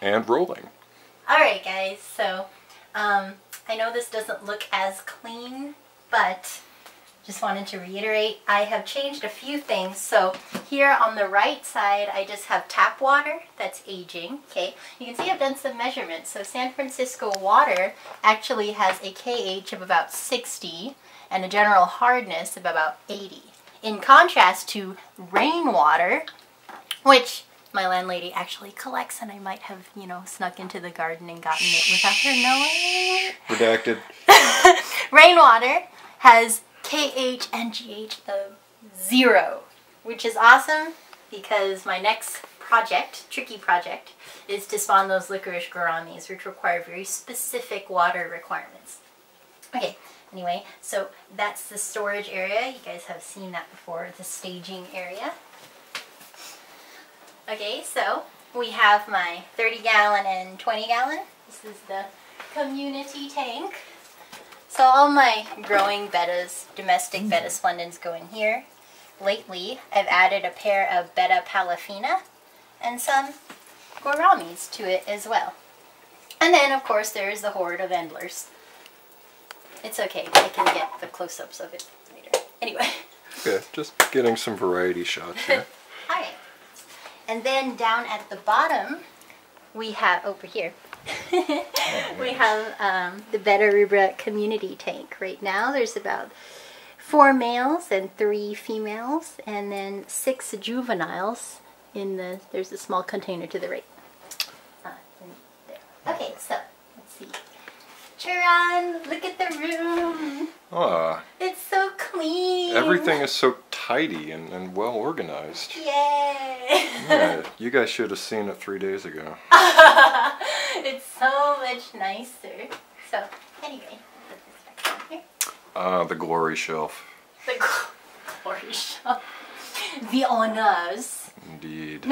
And rolling. Alright guys, so I know this doesn't look as clean, but just wanted to reiterate, I have changed a few things. So here on the right side, I just have tap water that's aging. Okay, you can see I've done some measurements. So San Francisco water actually has a KH of about 60 and a general hardness of about 80. In contrast to rainwater, which my landlady actually collects, and I might have, you know, snuck into the garden and gotten it without her knowing. Redacted. Rainwater has KH and GH of 0, which is awesome because my next project, tricky project, is to spawn those licorice gouramies, which require very specific water requirements. Okay, anyway, so that's the storage area. You guys have seen that before, the staging area. Okay, so we have my 30-gallon and 20-gallon. This is the community tank. So all my growing bettas, domestic Betta splendens go in here. Lately, I've added a pair of Betta pallifina and some gouramies to it as well. And then, of course, there's the horde of endlers. It's okay, I can get the close-ups of it later. Anyway. Okay, just getting some variety shots here. Alright. And then down at the bottom, we have, over here, we have the Betta rubra community tank. Right now there's about 4 males and 3 females, and then 6 juveniles in the, there's a small container to the right. Okay, so, let's see. Charon, look at the room. Ah. It's so clean. Everything is so tidy and well organized. Yay. Yeah, you guys should have seen it 3 days ago. It's so much nicer. So, anyway, put this back on here. The glory shelf. The glory shelf. The honors. Indeed.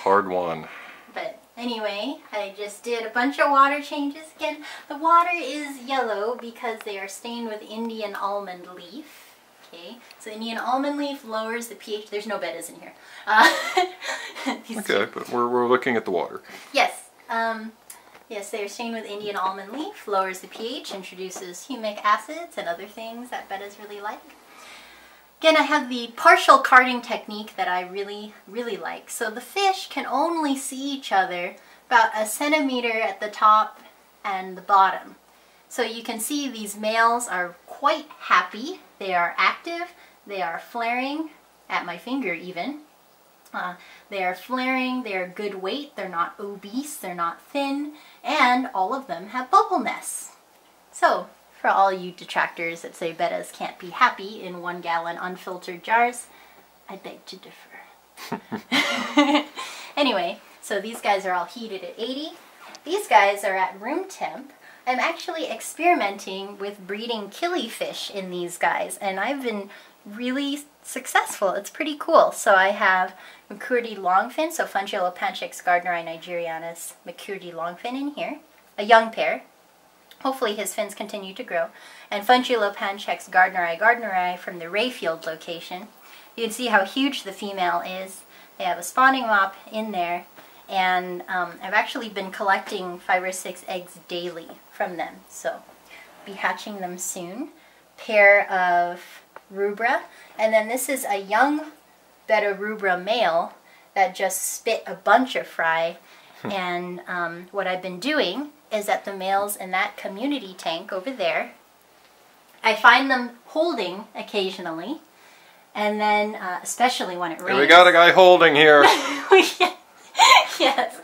Hard won. But anyway, I just did a bunch of water changes. Again, the water is yellow because they are stained with Indian almond leaf. Okay, so Indian almond leaf lowers the pH. There's no bettas in here. Okay, but we're looking at the water. Yes. Yes, they are stained with Indian almond leaf, lowers the pH, introduces humic acids and other things that bettas really like. Again, I have the partial carding technique that I really, really like. So the fish can only see each other about 1 centimeter at the top and the bottom. So you can see these males are quite happy. They are active. They are flaring at my finger even. They are flaring. They are good weight. They're not obese. They're not thin. And all of them have bubble nests. So for all you detractors that say bettas can't be happy in 1-gallon unfiltered jars, I beg to differ. Anyway, so these guys are all heated at 80. These guys are at room temp. I'm actually experimenting with breeding killifish in these guys, and I've been really successful. It's pretty cool. So I have McCurdy longfin, so Fundulapanchex gardneri nigerianus McCurdy longfin in here, a young pair. Hopefully his fins continue to grow. And Fundulapanchex gardneri from the Rayfield location. You can see how huge the female is. They have a spawning mop in there. And I've actually been collecting 5 or 6 eggs daily from them. So I'll be hatching them soon. Pair of rubra. And then this is a young Betta rubra male that just spit a bunch of fry. And what I've been doing is that the males in that community tank over there, I find them holding occasionally, and then especially when it rains. Hey, we got a guy holding here. Yes,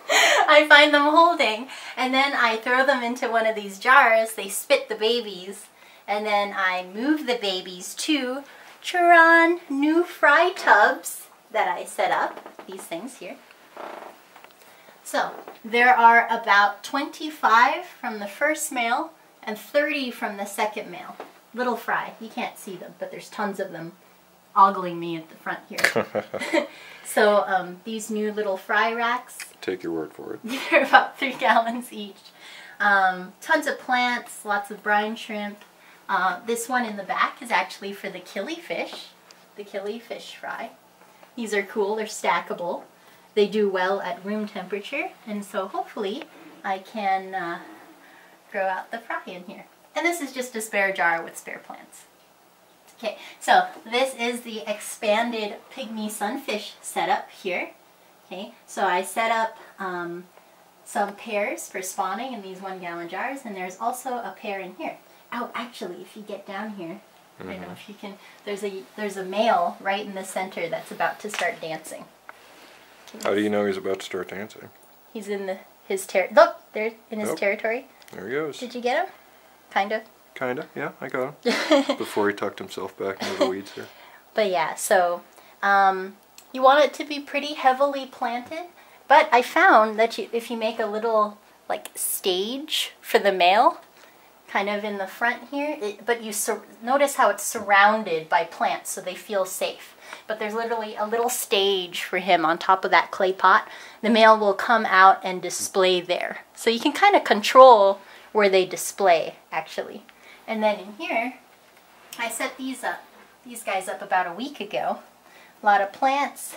I find them holding, and then I throw them into one of these jars. They spit the babies, and then I move the babies to Charon new fry tubs that I set up. These things here. So, there are about 25 from the first male and 30 from the second male. Little fry. You can't see them, but there's tons of them ogling me at the front here. So, these new little fry racks. Take your word for it. They're about 3 gallons each. Tons of plants, lots of brine shrimp. This one in the back is actually for the killifish fry. These are cool. They're stackable. they do well at room temperature, and so hopefully I can grow out the fry in here. And this is just a spare jar with spare plants. Okay, so this is the expanded Pygmy Sunfish setup here. Okay, so I set up some pairs for spawning in these 1-gallon jars, and there's also a pair in here. Oh, actually, if you get down here, I don't know if you can, there's a male right in the center that's about to start dancing. How do you know he's about to start dancing? He's in his look, there in his territory. There he goes. Did you get him? Kinda. Kinda, yeah, I got him. Before he tucked himself back into the weeds here. But yeah, so you want it to be pretty heavily planted, but I found that if you make a little like stage for the male, kind of in the front here, but you notice how it's surrounded by plants so they feel safe. But there's literally a little stage for him on top of that clay pot. The male will come out and display there. So you can kind of control where they display, actually. And then in here, I set these guys up about a week ago. A lot of plants.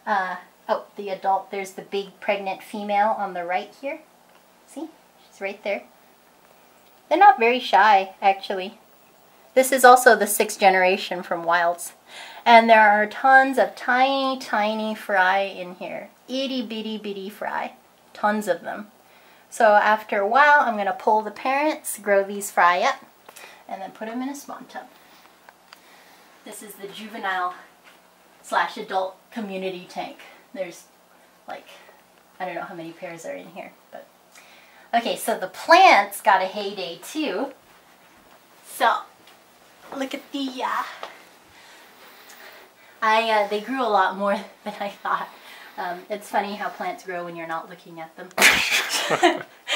Oh, the adult, there's the big pregnant female on the right here. See? She's right there. They're not very shy, actually. This is also the 6th generation from Wilds. And there are tons of tiny, tiny fry in here. Itty bitty bitty fry. Tons of them. So after a while, I'm going to pull the parents, grow these fry up, and then put them in a spawn tub. This is the juvenile / adult community tank. There's like, I don't know how many pairs are in here, but okay, so the plants got a heyday too. So look at the they grew a lot more than I thought. It's funny how plants grow when you're not looking at them.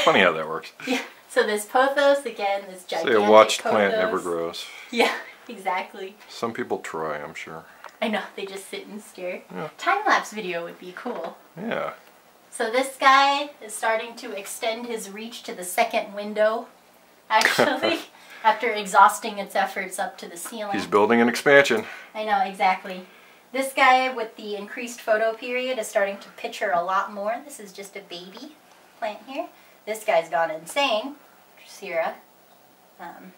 Funny how that works. Yeah. So this pothos again, this gigantic Say a watched pothos. plant never grows. Yeah, exactly. Some people try, I'm sure. I know, they just sit and stare. Yeah. Time-lapse video would be cool. Yeah. So this guy is starting to extend his reach to the 2nd window, actually, after exhausting its efforts up to the ceiling. He's building an expansion. I know, exactly. This guy with the increased photo period is starting to picture a lot more. This is just a baby plant here. This guy's gone insane. Sierra,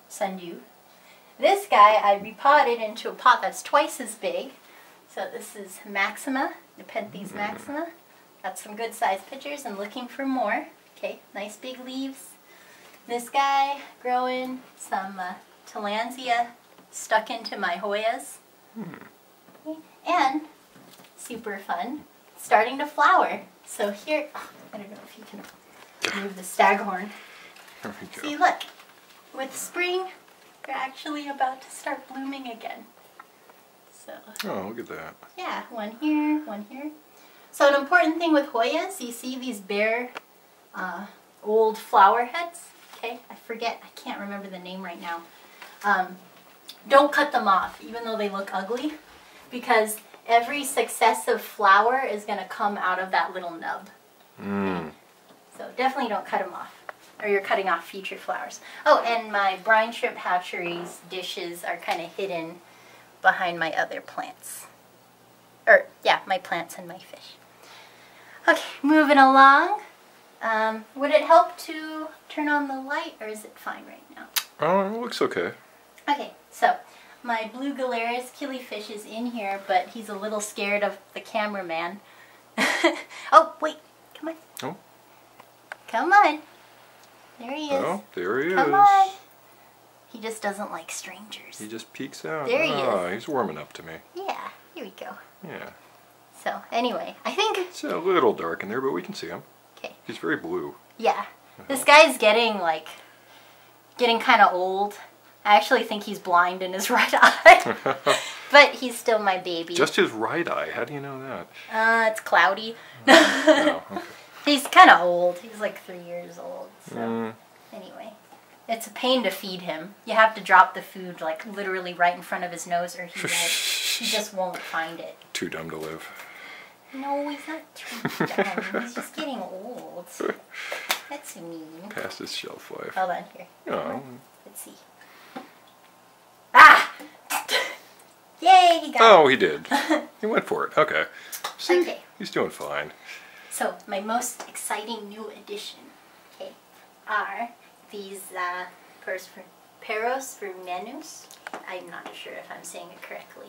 Sundew. This guy I repotted into a pot that's twice as big. So this is Maxima, Nepenthes Maxima. Got some good sized pictures and looking for more. Okay, nice big leaves. This guy growing some Tillandsia stuck into my Hoyas. Okay. And, super fun, starting to flower. So here, I don't know if you can move the staghorn. There we go. See, look, with spring, they're actually about to start blooming again. So. Oh, look at that. Yeah, one here, one here. So an important thing with Hoyas, you see these bare old flower heads. Okay, I can't remember the name right now. Don't cut them off, even though they look ugly, because every successive flower is going to come out of that little nub. So definitely don't cut them off, or you're cutting off future flowers. Oh, and my brine shrimp hatcheries dishes are kind of hidden behind my other plants. Or, yeah, my plants and my fish. Okay, moving along. Would it help to turn on the light, or is it fine right now? Oh, it looks okay. Okay, so my blue Gularis Killifish is in here, but he's a little scared of the cameraman. Oh, wait, come on. Oh. Come on. There he is. Oh, there he is. Come on. He just doesn't like strangers. He just peeks out. There he is. He's warming up to me. Yeah, here we go. Yeah. So, anyway, I think... It's a little dark in there, but we can see him. Okay. He's very blue. Yeah. This guy's getting kind of old. I actually think he's blind in his right eye. But he's still my baby. Just his right eye? How do you know that? It's cloudy. Oh, okay. He's kind of old. He's like 3 years old. So, anyway. It's a pain to feed him. You have to drop the food like literally right in front of his nose, or he just won't find it. Too dumb to live. No, he's not too dumb. He's just getting old. That's mean. Past his shelf life. Hold on here. Oh. Let's see. Ah! Yay! he got it. Oh, he did. He went for it. Okay. See, Okay. he's doing fine. So, my most exciting new addition, okay, are these Peros vermenus. I'm not sure if I'm saying it correctly.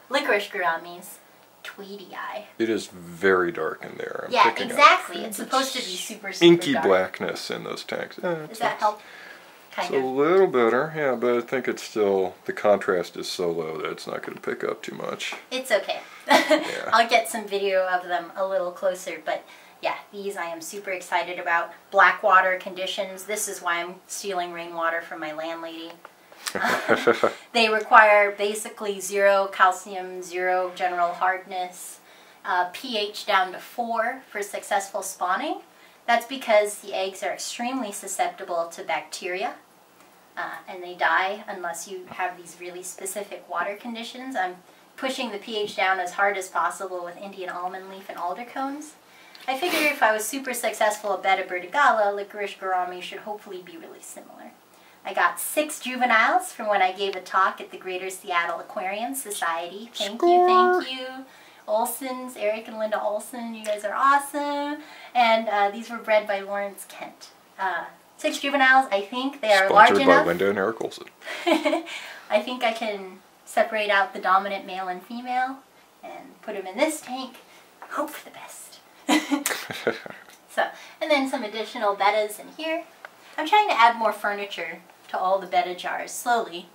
Licorice gouramis, tweedy eye. It is very dark in there. I'm yeah, picking exactly. Up. It's supposed to be super Inky dark. blackness in those tanks. Does that help? It's a little better, yeah, but I think it's still, the contrast is so low that it's not going to pick up too much. It's okay. Yeah. I'll get some video of them a little closer, but yeah, these I am super excited about. Black water conditions. This is why I'm stealing rainwater from my landlady. They require basically 0 calcium, 0 general hardness, pH down to 4 for successful spawning. That's because the eggs are extremely susceptible to bacteria, and they die unless you have these really specific water conditions. I'm pushing the pH down as hard as possible with Indian almond leaf and alder cones. I figure if I was super successful at Betta Vertigala, licorice gourami should hopefully be really similar. I got 6 juveniles from when I gave a talk at the Greater Seattle Aquarium Society. Thank you. Olsons, Eric and Linda Olson, you guys are awesome. And these were bred by Lawrence Kent. 6 juveniles, I think they are large enough. Sponsored by Linda and Eric Olson. I think I can separate out the dominant male and female and put them in this tank. Hope for the best. So, and then some additional bettas in here. I'm trying to add more furniture to all the betta jars, slowly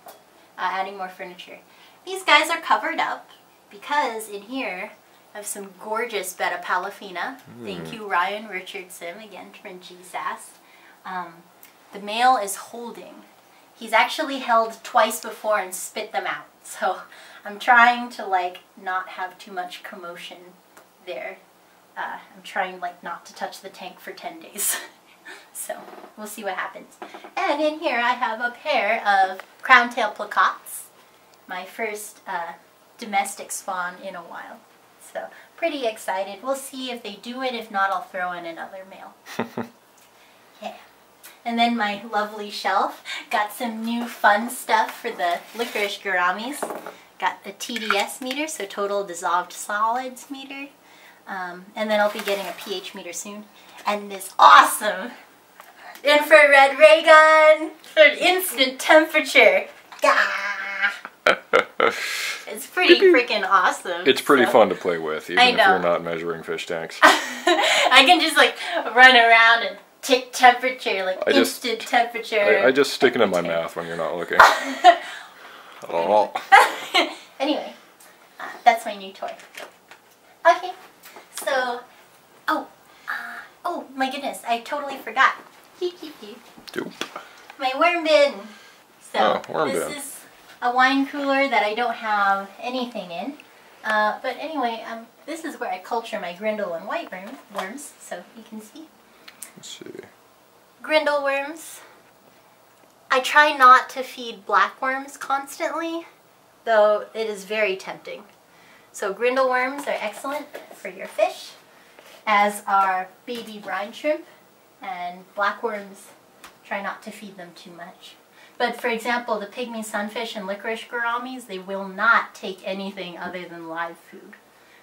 adding more furniture. These guys are covered up because in here I have some gorgeous Betta pallifina. Thank you, Ryan Richardson, again from GSAS. The male is holding. He's actually held twice before and spit them out. So I'm trying to like not have too much commotion there. I'm trying like not to touch the tank for 10 days. So we'll see what happens. And in here I have a pair of Crowntail Plakats. My first domestic spawn in a while. So pretty excited. We'll see if they do it. If not, I'll throw in another male. Yeah. And then my lovely shelf. Got some new fun stuff for the licorice gouramis. Got the TDS meter, so total dissolved solids meter. And then I'll be getting a pH meter soon. And this awesome infrared ray gun for instant temperature. It's pretty freaking awesome. It's pretty fun to play with, even if you're not measuring fish tanks. I can just like run around and take temperature, like instant temperature. I just stick it in my mouth when you're not looking. Oh. Anyway, that's my new toy. Okay, so, oh my goodness, I totally forgot. Dope. My worm bin. So, worm bin. This is a wine cooler that I don't have anything in. But anyway, this is where I culture my grindle and white worms, so you can see. Let's see. Grindle worms. I try not to feed black worms constantly, though it is very tempting. So grindle worms are excellent for your fish, as are baby brine shrimp, and black worms, try not to feed them too much. But for example, the Pygmy Sunfish and licorice gouramis, they will not take anything other than live food.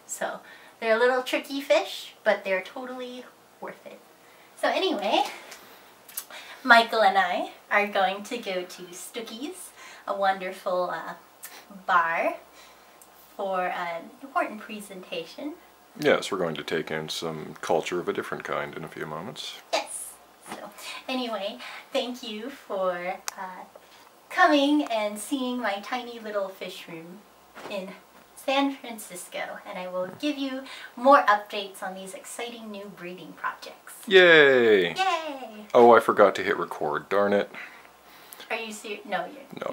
So they're a little tricky fish, but they're totally worth it. So anyway, Michael and I are going to go to Stookies, a wonderful bar, for an important presentation. Yes, we're going to take in some culture of a different kind in a few moments. Yes. So anyway, thank you for coming and seeing my tiny little fish room in San Francisco, and I will give you more updates on these exciting new breeding projects. Yay! Yay! Oh, I forgot to hit record, darn it. Are you serious? No, you're... No.